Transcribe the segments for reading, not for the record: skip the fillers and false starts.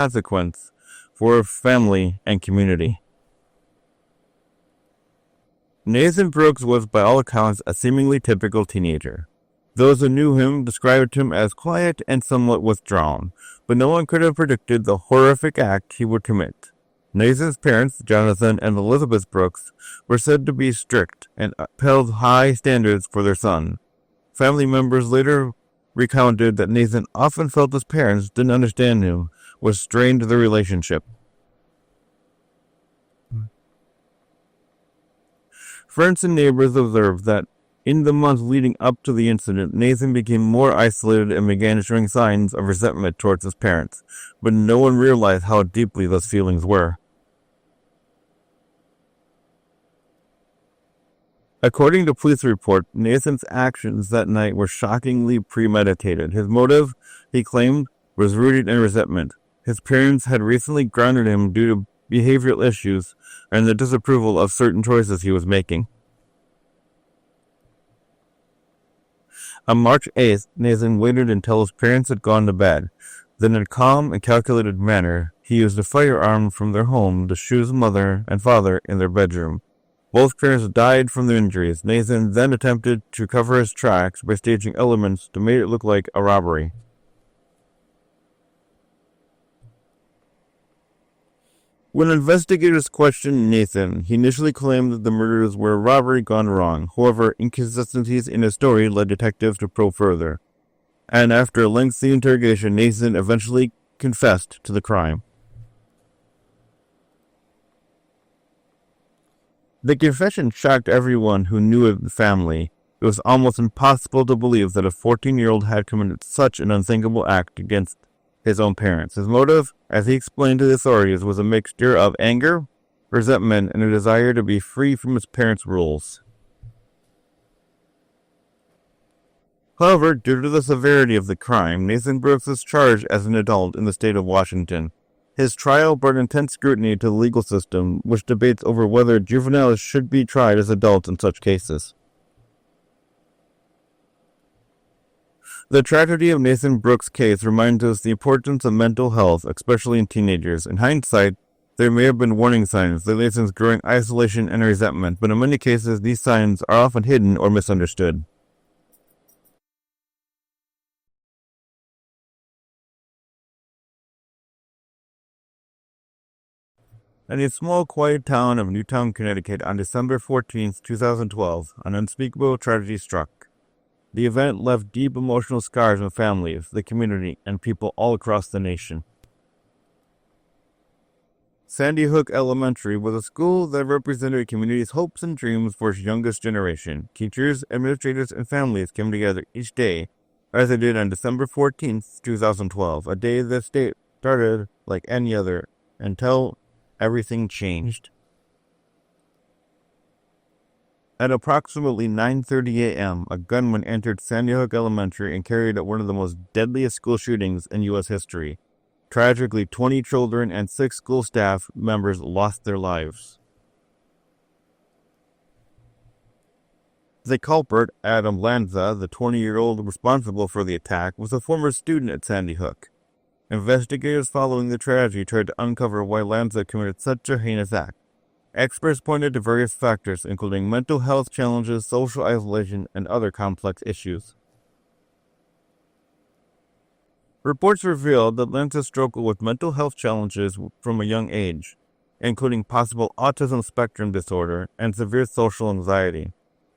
consequence for family and community. Nathan Brooks was, by all accounts, a seemingly typical teenager. Those who knew him described him as quiet and somewhat withdrawn, but no one could have predicted the horrific act he would commit. Nathan's parents, Jonathan and Elizabeth Brooks, were said to be strict and upheld high standards for their son. Family members later recounted that Nathan often felt his parents didn't understand him, which strained their relationship. Friends and neighbors observed that in the months leading up to the incident, Nathan became more isolated and began showing signs of resentment towards his parents, but no one realized how deeply those feelings were. According to police report, Nathan's actions that night were shockingly premeditated. His motive, he claimed, was rooted in resentment. His parents had recently grounded him due to behavioral issues and the disapproval of certain choices he was making. On March 8th, Nathan waited until his parents had gone to bed. Then in a calm and calculated manner, he used a firearm from their home to shoot his mother and father in their bedroom. Both parents died from their injuries. Nathan then attempted to cover his tracks by staging elements to make it look like a robbery. When investigators questioned Nathan, he initially claimed that the murders were a robbery gone wrong. However, inconsistencies in his story led detectives to probe further. And after a lengthy interrogation, Nathan eventually confessed to the crime. The confession shocked everyone who knew of the family. It was almost impossible to believe that a 14-year-old had committed such an unthinkable act against his own parents. His motive, as he explained to the authorities, was a mixture of anger, resentment, and a desire to be free from his parents' rules. However, due to the severity of the crime, Nathan Brooks was charged as an adult in the state of Washington. His trial brought intense scrutiny to the legal system, which debates over whether juveniles should be tried as adults in such cases. The tragedy of Nathan Brooks' case reminds us the importance of mental health, especially in teenagers. In hindsight, there may have been warning signs that Nathan's growing isolation and resentment, but in many cases, these signs are often hidden or misunderstood. In a small, quiet town of Newtown, Connecticut, on December 14, 2012, an unspeakable tragedy struck. The event left deep emotional scars on families, the community, and people all across the nation. Sandy Hook Elementary was a school that represented a community's hopes and dreams for its youngest generation. Teachers, administrators, and families came together each day, as they did on December 14, 2012, a day that started like any other until everything changed. At approximately 9:30 a.m., a gunman entered Sandy Hook Elementary and carried out one of the most deadliest school shootings in U.S. history. Tragically, 20 children and 6 school staff members lost their lives. The culprit, Adam Lanza, the 20-year-old responsible for the attack, was a former student at Sandy Hook. Investigators following the tragedy tried to uncover why Lanza committed such a heinous act. Experts pointed to various factors, including mental health challenges, social isolation, and other complex issues. Reports revealed that Lanza struggled with mental health challenges from a young age, including possible autism spectrum disorder and severe social anxiety.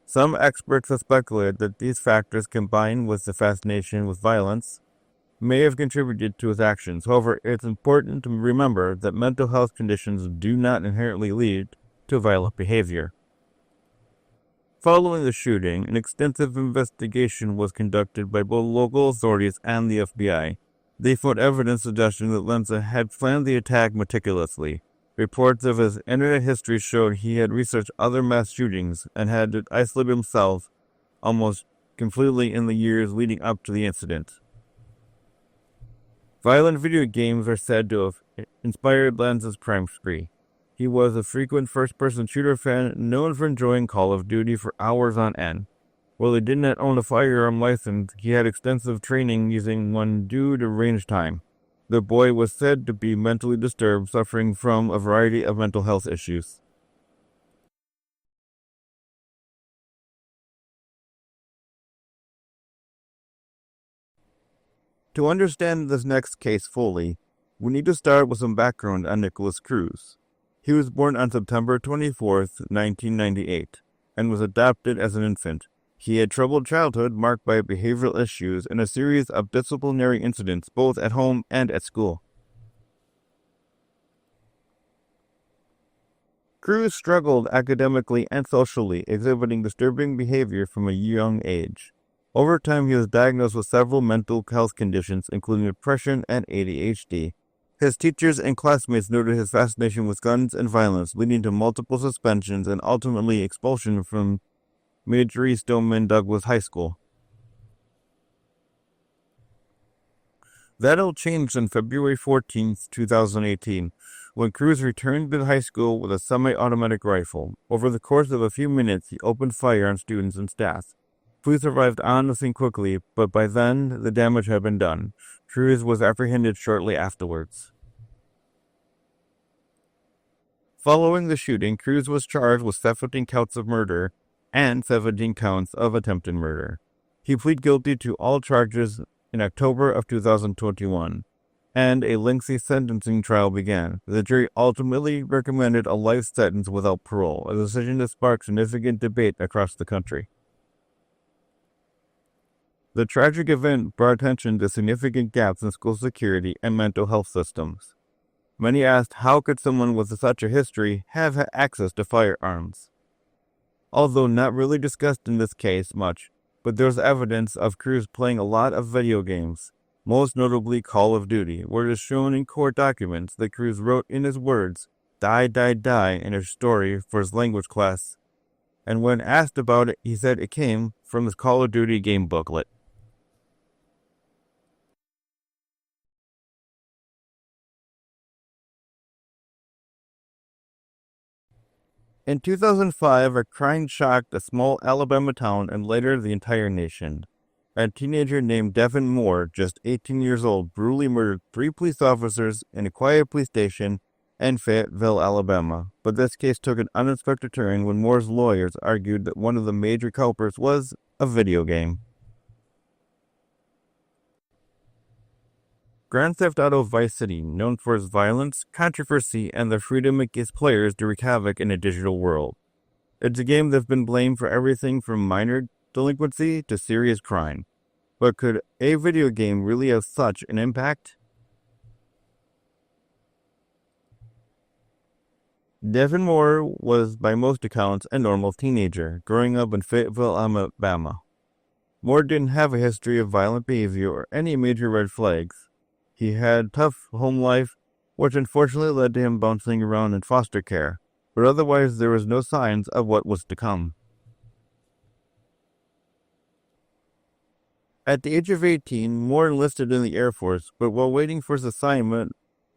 Some experts have speculated that these factors, combined with the fascination with violence, may have contributed to his actions. However, it's important to remember that mental health conditions do not inherently lead to violent behavior. Following the shooting, an extensive investigation was conducted by both local authorities and the FBI. They found evidence suggesting that Lanza had planned the attack meticulously. Reports of his internet history showed he had researched other mass shootings and had isolated himself almost completely in the years leading up to the incident. Violent video games are said to have inspired Lanza's crime spree. He was a frequent first-person shooter fan, known for enjoying Call of Duty for hours on end. While he did not own a firearm license, he had extensive training using one due to range time. The boy was said to be mentally disturbed, suffering from a variety of mental health issues. To understand this next case fully, we need to start with some background on Nicholas Cruz. He was born on September 24th, 1998, and was adopted as an infant. He had troubled childhood marked by behavioral issues and a series of disciplinary incidents both at home and at school. Cruz struggled academically and socially, exhibiting disturbing behavior from a young age. Over time, he was diagnosed with several mental health conditions, including depression and ADHD. His teachers and classmates noted his fascination with guns and violence, leading to multiple suspensions and ultimately expulsion from Marjory Stoneman Douglas High School. That all changed on February 14, 2018, when Cruz returned to high school with a semi-automatic rifle. Over the course of a few minutes, he opened fire on students and staff. Police arrived on the scene quickly, but by then, the damage had been done. Cruz was apprehended shortly afterwards. Following the shooting, Cruz was charged with 17 counts of murder and 17 counts of attempted murder. He pleaded guilty to all charges in October of 2021, and a lengthy sentencing trial began. The jury ultimately recommended a life sentence without parole, a decision that sparked significant debate across the country. The tragic event brought attention to significant gaps in school security and mental health systems. Many asked how could someone with such a history have access to firearms? Although not really discussed in this case much, but there's evidence of Cruz playing a lot of video games, most notably Call of Duty, where it is shown in court documents that Cruz wrote in his words, "Die, die, die," in his story for his language class. And when asked about it, he said it came from his Call of Duty game booklet. In 2005, a crime shocked a small Alabama town and later the entire nation. A teenager named Devin Moore, just 18 years old, brutally murdered 3 police officers in a quiet police station in Fayetteville, Alabama. But this case took an unexpected turn when Moore's lawyers argued that one of the major culprits was a video game. Grand Theft Auto Vice City, known for its violence, controversy, and the freedom it gives players to wreak havoc in a digital world. It's a game that's been blamed for everything from minor delinquency to serious crime. But could a video game really have such an impact? Devin Moore was, by most accounts, a normal teenager, growing up in Fayetteville, Alabama. Moore didn't have a history of violent behavior or any major red flags. He had a tough home life, which unfortunately led to him bouncing around in foster care, but otherwise there was no signs of what was to come. At the age of 18, Moore enlisted in the Air Force, but while waiting for his assignment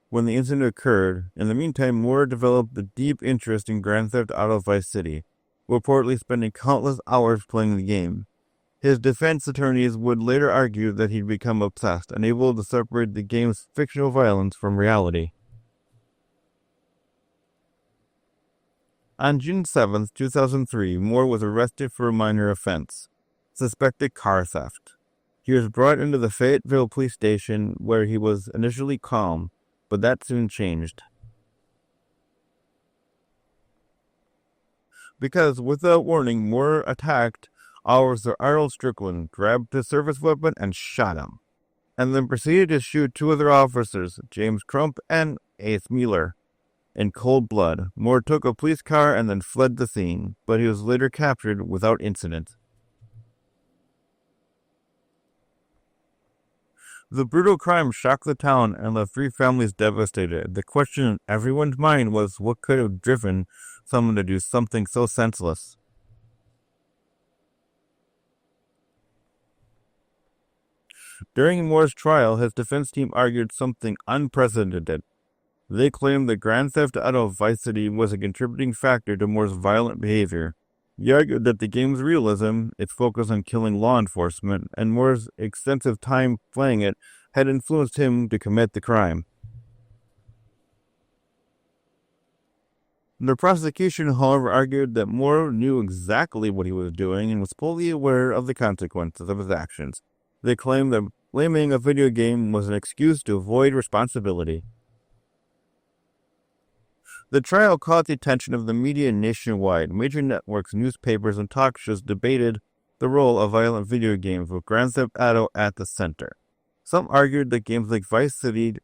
when the incident occurred, in the meantime Moore developed a deep interest in Grand Theft Auto Vice City, reportedly spending countless hours playing the game. His defense attorneys would later argue that he'd become obsessed, unable to separate the game's fictional violence from reality. On June 7, 2003, Moore was arrested for a minor offense, suspected car theft. He was brought into the Fayetteville police station where he was initially calm, but that soon changed. Because without warning, Moore attacked Officer Arnold Strickland, grabbed his service weapon and shot him, and then proceeded to shoot 2 other officers, James Crump and Ace Mueller. In cold blood, Moore took a police car and then fled the scene, but he was later captured without incident. The brutal crime shocked the town and left 3 families devastated. The question in everyone's mind was what could have driven someone to do something so senseless. During Moore's trial, his defense team argued something unprecedented. They claimed that Grand Theft Auto Vice City was a contributing factor to Moore's violent behavior. He argued that the game's realism, its focus on killing law enforcement, and Moore's extensive time playing it had influenced him to commit the crime. The prosecution, however, argued that Moore knew exactly what he was doing and was fully aware of the consequences of his actions. They claimed that blaming a video game was an excuse to avoid responsibility. The trial caught the attention of the media nationwide. Major networks, newspapers, and talk shows debated the role of violent video games, with Grand Theft Auto at the center. Some argued that games like Vice City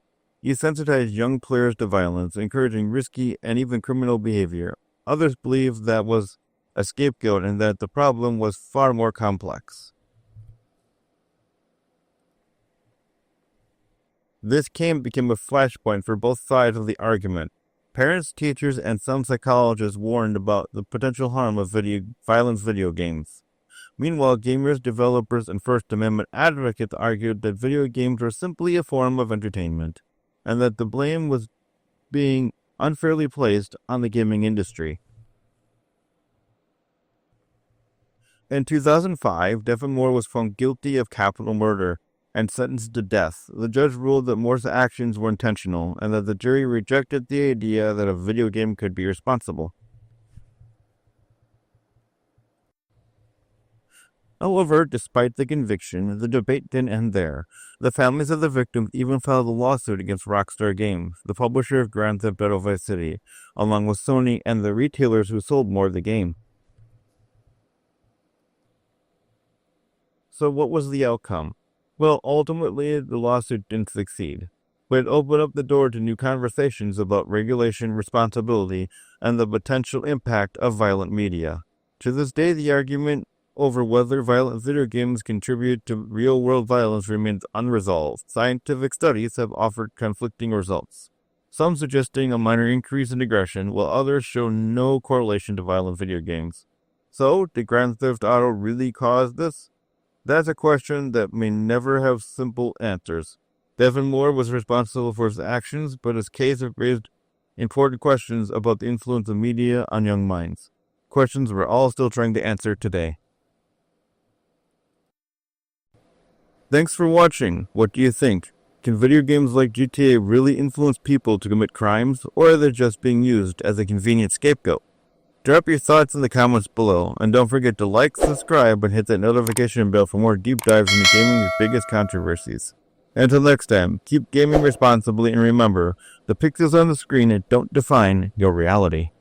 desensitized young players to violence, encouraging risky and even criminal behavior. Others believed that was a scapegoat and that the problem was far more complex. This became a flashpoint for both sides of the argument. Parents, teachers, and some psychologists warned about the potential harm of violent video games. Meanwhile, gamers, developers, and First Amendment advocates argued that video games were simply a form of entertainment, and that the blame was being unfairly placed on the gaming industry. In 2005, Devin Moore was found guilty of capital murder and sentenced to death. The judge ruled that Moore's actions were intentional, and that the jury rejected the idea that a video game could be responsible. However, despite the conviction, the debate didn't end there. The families of the victims even filed a lawsuit against Rockstar Games, the publisher of Grand Theft Auto Vice City, along with Sony and the retailers who sold Moore the game. So what was the outcome? Well, ultimately, the lawsuit didn't succeed, but it opened up the door to new conversations about regulation, responsibility, and the potential impact of violent media. To this day, the argument over whether violent video games contribute to real-world violence remains unresolved. Scientific studies have offered conflicting results, some suggesting a minor increase in aggression, while others show no correlation to violent video games. So, did Grand Theft Auto really cause this? That's a question that may never have simple answers. Devin Moore was responsible for his actions, but his case raised important questions about the influence of media on young minds. Questions we're all still trying to answer today. Thanks for watching. What do you think? Can video games like GTA really influence people to commit crimes, or are they just being used as a convenient scapegoat? Drop your thoughts in the comments below, and don't forget to like, subscribe, and hit that notification bell for more deep dives into gaming's biggest controversies. Until next time, keep gaming responsibly, and remember, the pixels on the screen don't define your reality.